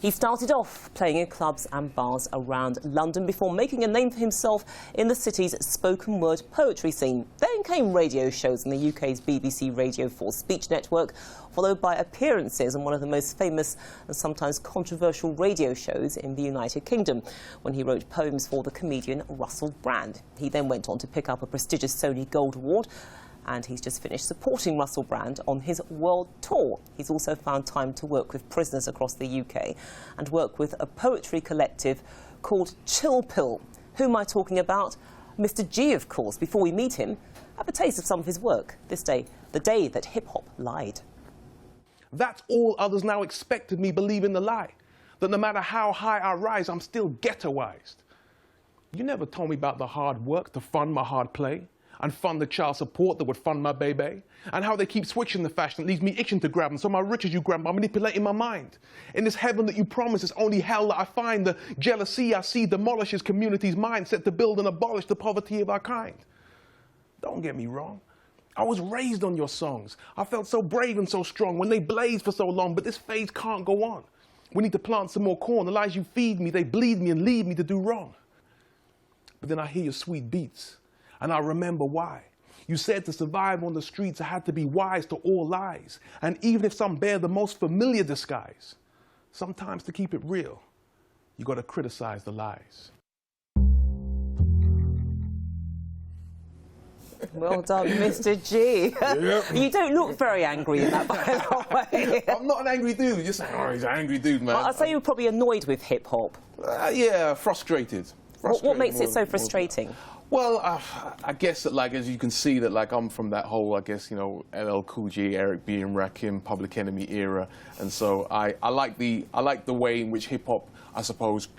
He started off playing in clubs and bars around London before making a name for himself in the city's spoken word poetry scene. Then came radio shows on the UK's BBC Radio 4 speech network, followed by appearances on one of the most famous and sometimes controversial radio shows in the United Kingdom, when he wrote poems for the comedian Russell Brand. He then went on to pick up a prestigious SONY Gold Award, and he's just finished supporting Russell Brand on his world tour. He's also found time to work with prisoners across the UK and work with a poetry collective called Chill Pill. Who am I talking about? Mr. G, of course. Before we meet him, have a taste of some of his work. This day, the day that hip-hop lied. That's all others now expected me believe in the lie. That no matter how high I rise, I'm still ghettoized. You never told me about the hard work to fund my hard play, and fund the child support that would fund my baby, and how they keep switching the fashion that leaves me itching to grab them, so my riches you grab by manipulating my mind. In this heaven that you promise, it's only hell that I find. The jealousy I see demolishes communities' minds set to build and abolish the poverty of our kind. Don't get me wrong. I was raised on your songs. I felt so brave and so strong when they blazed for so long, but this phase can't go on. We need to plant some more corn. The lies you feed me, they bleed me and lead me to do wrong. But then I hear your sweet beats, and I remember why. You said to survive on the streets, I had to be wise to all lies. And even if some bear the most familiar disguise, sometimes to keep it real, you gotta criticize the lies. Well done, Mr. G. Yep. You don't look very angry in that, by the way. I'm not an angry dude. You're just, oh, he's an angry dude, man. I'd say you were probably annoyed with hip-hop. Yeah, frustrated. What makes it so frustrating? Well, I guess that, like, as you can see, that, like, I'm from that whole, I guess, you know, LL Cool J, Eric B. and Rakim, Public Enemy era, and so I like the way in which hip hop, I suppose,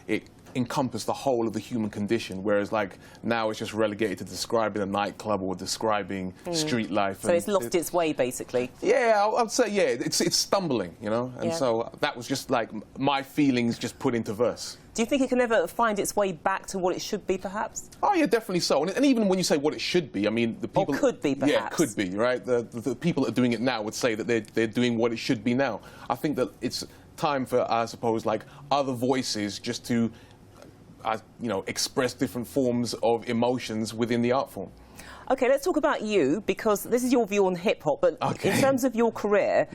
it encompassed the whole of the human condition, whereas, like, now it's just relegated to describing a nightclub or describing street life. So it's lost its way, basically. Yeah, I'd say, yeah, it's stumbling, you know, and so that was just like my feelings just put into verse. Do you think it can ever find its way back to what it should be, perhaps? Oh, yeah, definitely so. And even when you say what it should be, I mean, the people... Or could be, perhaps. Yeah, could be, right? The people that are doing it now would say that they're doing what it should be now. I think that it's time for, I suppose, like, other voices just to, you know, express different forms of emotions within the art form. OK, let's talk about you, because this is your view on hip-hop, but in terms of your career,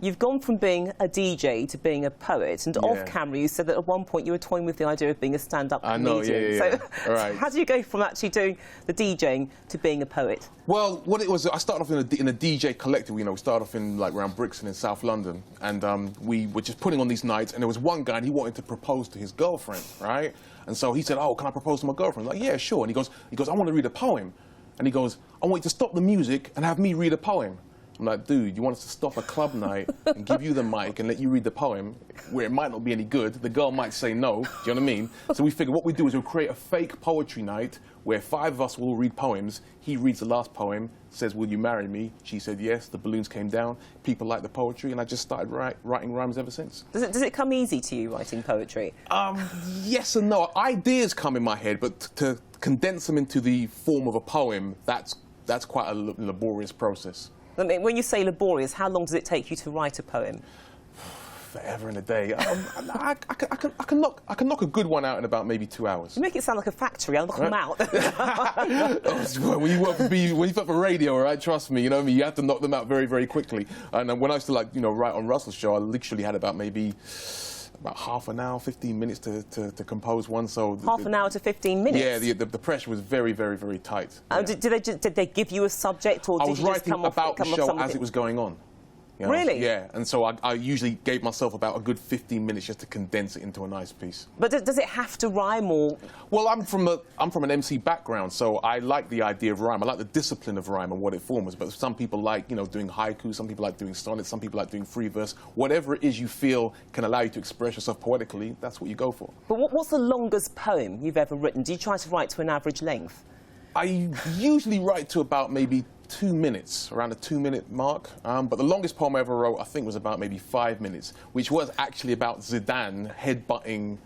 you've gone from being a DJ to being a poet, and off-camera you said that at one point you were toying with the idea of being a stand-up comedian. I know, So how do you go from actually doing the DJing to being a poet? Well, what it was, I started off in a DJ collective. You know, we started off in, like, around Brixton in South London, and we were just putting on these nights, and there was one guy, and he wanted to propose to his girlfriend, right? And so he said, oh, can I propose to my girlfriend? I'm like, yeah, sure. And he goes, I want to read a poem. And he goes, I want you to stop the music and have me read a poem. I'm like, dude, you want us to stop a club night and give you the mic and let you read the poem, where it might not be any good, the girl might say no, do you know what I mean? So we figured what we do is we'll create a fake poetry night where 5 of us will read poems. He reads the last poem, says, will you marry me? She said yes, the balloons came down, people liked the poetry, and I just started writing rhymes ever since. Does it come easy to you, writing poetry? Yes and no. Ideas come in my head, but to condense them into the form of a poem, that's quite a laborious process. I mean, when you say laborious, how long does it take you to write a poem? Forever and a day. I can knock a good one out in about maybe 2 hours. You make it sound like a factory. I'll knock them out. When you work for radio, right? Trust me, you know what I mean. You have to knock them out very, very quickly. And when I used to, like, you know, write on Russell's show, I literally had about maybe half an hour, 15 minutes to compose one. So half an hour to 15 minutes. Yeah, the pressure was very, very, very tight. Did they give you a subject, or I did was you just writing about the show as it was going on? You know? Really? Yeah, and so I usually gave myself about a good 15 minutes just to condense it into a nice piece. But does it have to rhyme, or...? Well, I'm from an MC background, so I like the idea of rhyme. I like the discipline of rhyme and what it forms. But some people like, you know, doing haiku, some people like doing sonnets, some people like doing free verse. Whatever it is you feel can allow you to express yourself poetically, that's what you go for. But what's the longest poem you've ever written? Do you try to write to an average length? I usually write to about maybe 2 minutes, around the 2-minute mark. But the longest poem I ever wrote, I think, was about maybe 5 minutes, which was actually about Zidane headbutting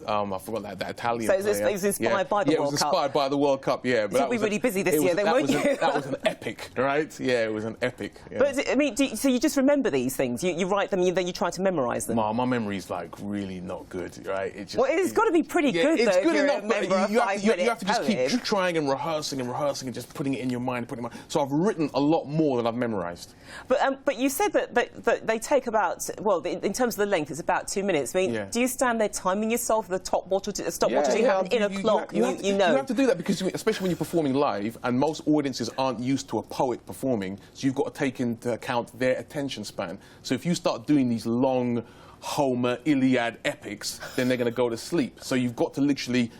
I forgot that Italian So it player. was inspired by the World Cup? Yeah, it was inspired by the World Cup, yeah. But You'll be really busy this year then, won't you? That was an epic, right? Yeah, it was an epic. Yeah. But, I mean, so you just remember these things? You write them, then you try to memorise them? My memory's, like, really not good, right? Well, it's got to be pretty good, though, it's good if enough, but you have to just poem. keep trying and rehearsing and just putting it in your mind. So I've written a lot more than I've memorised. But you said that they take about, well, in terms of the length, it's about 2 minutes. I mean, do you stand there timing yourself with a stopwatch, or do you have an inner clock? You have to do that because, especially when you're performing live, and most audiences aren't used to a poet performing, so you've got to take into account their attention span. So if you start doing these long Homer, Iliad epics, then they're going to go to sleep. So you've got to literally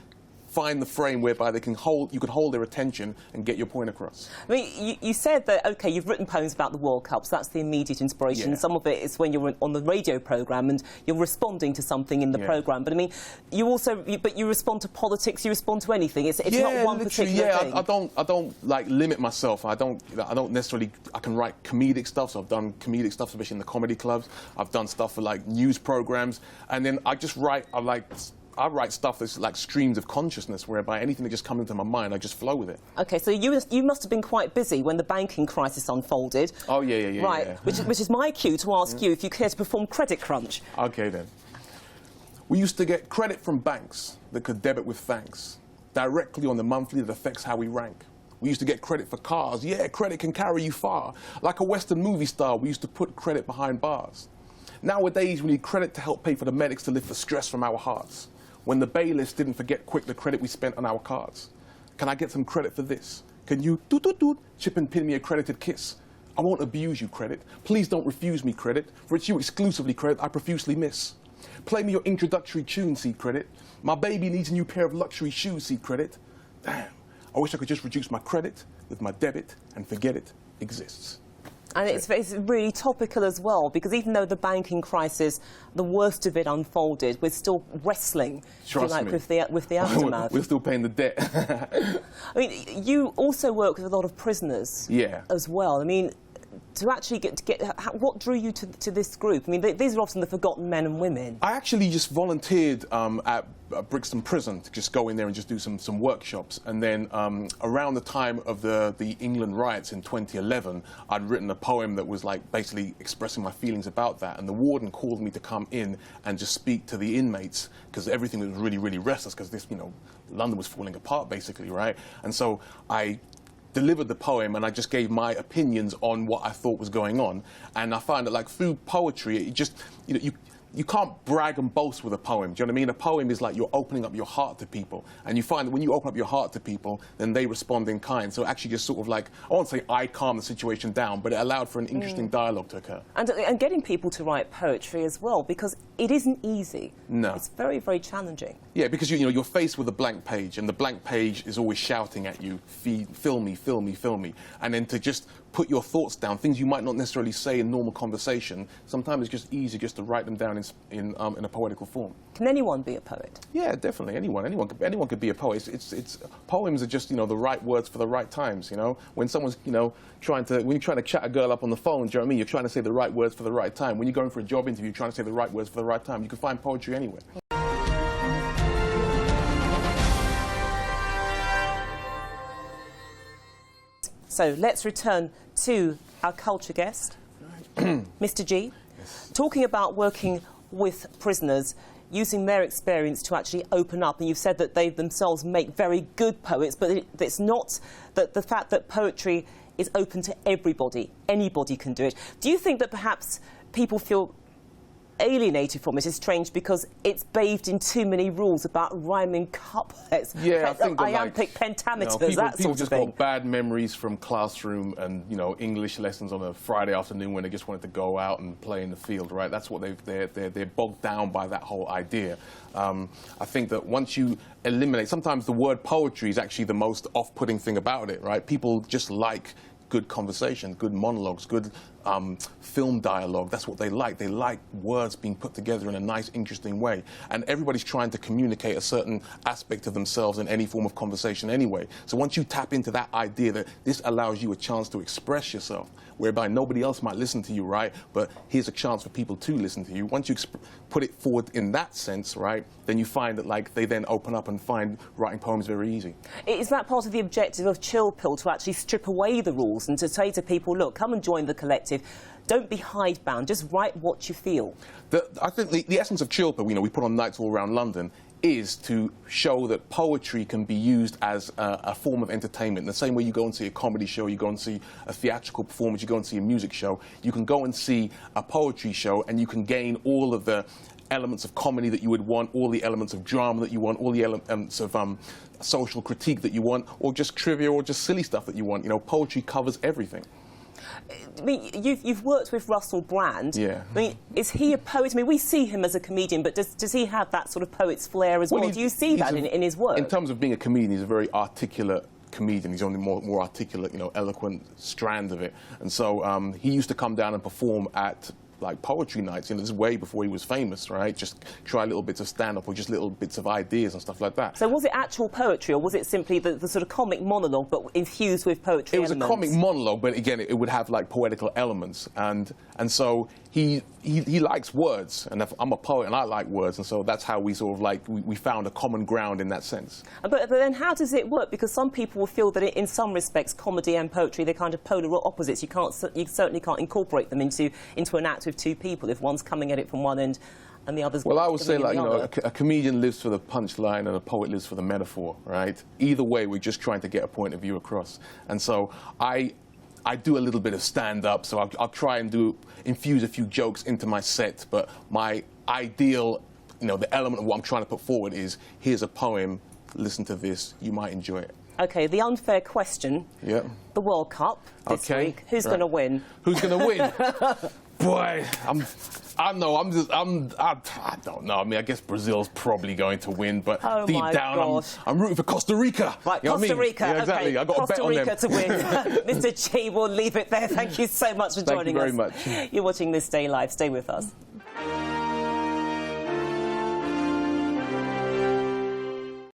find the frame whereby you can hold their attention and get your point across. I mean, you said that, OK, you've written poems about the World Cup, so that's the immediate inspiration. Yeah. Some of it is when you're on the radio programme and you're responding to something in the programme. But, I mean, you also you respond to politics, you respond to anything. It's not one particular thing. I don't like limit myself. I don't necessarily. I can write comedic stuff, so I've done comedic stuff, especially in the comedy clubs. I've done stuff for like news programmes, and then I just write. I write stuff that's like streams of consciousness, whereby anything that just comes into my mind, I just flow with it. OK, so you must have been quite busy when the banking crisis unfolded. Oh, yeah. Right, yeah. Which is my cue to ask you if you care to perform Credit Crunch. OK, then. We used to get credit from banks that could debit with thanks, directly on the monthly that affects how we rank. We used to get credit for cars. Yeah, credit can carry you far. Like a Western movie star, we used to put credit behind bars. Nowadays, we need credit to help pay for the medics to lift the stress from our hearts. When the bailiffs didn't forget quick the credit we spent on our cards. Can I get some credit for this? Can you chip and pin me a credited kiss? I won't abuse you, credit. Please don't refuse me credit, for it's you exclusively, credit, I profusely miss. Play me your introductory tune, see, credit. My baby needs a new pair of luxury shoes, see, credit. Damn, I wish I could just reduce my credit with my debit and forget it exists. And it's really topical as well, because even though the banking crisis, the worst of it unfolded, we're still wrestling, with the aftermath. We're still paying the debt. I mean, you also work with a lot of prisoners as well. I mean, to actually what drew you to this group? I mean, these are often the forgotten men and women. I actually just volunteered at Brixton Prison to just go in there and just do some workshops. And then around the time of the England riots in 2011, I'd written a poem that was like basically expressing my feelings about that. And the warden called me to come in and just speak to the inmates, because everything was really, really restless, because this, London was falling apart basically, right? And so I delivered the poem and I just gave my opinions on what I thought was going on. And I find that, like, through poetry, it just, you can't brag and boast with a poem. Do you know what I mean? A poem is like you're opening up your heart to people. And you find that when you open up your heart to people, then they respond in kind. So actually just sort of like, I won't say I calmed the situation down, but it allowed for an interesting dialogue to occur. And getting people to write poetry as well, because it isn't easy. No. It's very, very challenging. Yeah, because you're faced with a blank page, and the blank page is always shouting at you, fill me, fill me, fill me. And then to just put your thoughts down, things you might not necessarily say in normal conversation, sometimes it's just easy just to write them down in a poetical form. Can anyone be a poet? Yeah, definitely. Anyone could be a poet. Poems are just the right words for the right times. When someone's when you're trying to chat a girl up on the phone, do you know what I mean? You're trying to say the right words for the right time. When you're going for a job interview, you're trying to say the right words for the right time. You can find poetry anywhere. So let's return to our culture guest, Mr. G. Yes. Talking about working with prisoners, using their experience to actually open up. And you've said that they themselves make very good poets, but it's not that the fact that poetry is open to everybody. Anybody can do it. Do you think that perhaps people feel alienated from it is strange because it's bathed in too many rules about rhyming couplets, I think iambic pentameters, that people sort just of thing. got bad memories from classroom and English lessons on a Friday afternoon when they just wanted to go out and play in the field, right? That's what they're bogged down by, that whole idea. I think that once you eliminate, sometimes the word poetry is actually the most off-putting thing about it, right? People just like good conversation, good monologues, good film dialogue. That's what they like. They like words being put together in a nice, interesting way. And everybody's trying to communicate a certain aspect of themselves in any form of conversation anyway. So once you tap into that idea that this allows you a chance to express yourself, whereby nobody else might listen to you, right? But here's a chance for people to listen to you. Once you put it forward in that sense, right, then you find that, like, they then open up and find writing poems very easy. Is that part of the objective of Chill Pill, to actually strip away the rules and to say to people, look, come and join the collective, don't be hidebound, just write what you feel? I think the essence of Chill Pill, you know, we put on nights all around London, is to show that poetry can be used as a form of entertainment. The same way you go and see a comedy show, you go and see a theatrical performance, you go and see a music show, you can go and see a poetry show and you can gain all of the elements of comedy that you would want, all the elements of drama that you want, all the elements of social critique that you want, or just trivia or just silly stuff that you want. You know, poetry covers everything. I mean, you've worked with Russell Brand. Yeah. I mean, is he a poet? I mean, we see him as a comedian, but does he have that sort of poet's flair as well? Do you see that in his work? In terms of being a comedian, he's a very articulate comedian. He's on the more articulate, you know, eloquent strand of it. And so he used to come down and perform at, like, poetry nights, you know, this is way before he was famous, right? Just try little bits of stand-up or just little bits of ideas and stuff like that. So was it actual poetry, or was it simply the sort of comic monologue but infused with poetry elements? It was a comic monologue, but again, it would have, like, poetical elements. And so he likes words, and I'm a poet and I like words, and so that's how we sort of, like, we found a common ground in that sense. But then how does it work? Because some people will feel that in some respects, comedy and poetry, they're kind of polar opposites. You certainly can't incorporate them into an act with two people if one's coming at it from one end and the other's. Well, I would say, like, you know, other. a comedian lives for the punchline and a poet lives for the metaphor, right? Either way, we're just trying to get a point of view across. And so I do a little bit of stand-up, so I'll try and infuse a few jokes into my set, but my ideal, you know, the element of what I'm trying to put forward is, here's a poem, listen to this, you might enjoy it. OK, the unfair question. Yeah. The World Cup this week. Who's going to win? Who's going to win? Boy, I don't know. I mean, I guess Brazil's probably going to win, but deep down, I'm rooting for Costa Rica. Right, you know Costa Rica. Yeah, exactly. Okay. I got a bet on them. Costa Rica to win. Mr. Chi, we'll leave it there. Thank you so much for joining us. Thank you very much. You're watching This Day Live. Stay with us.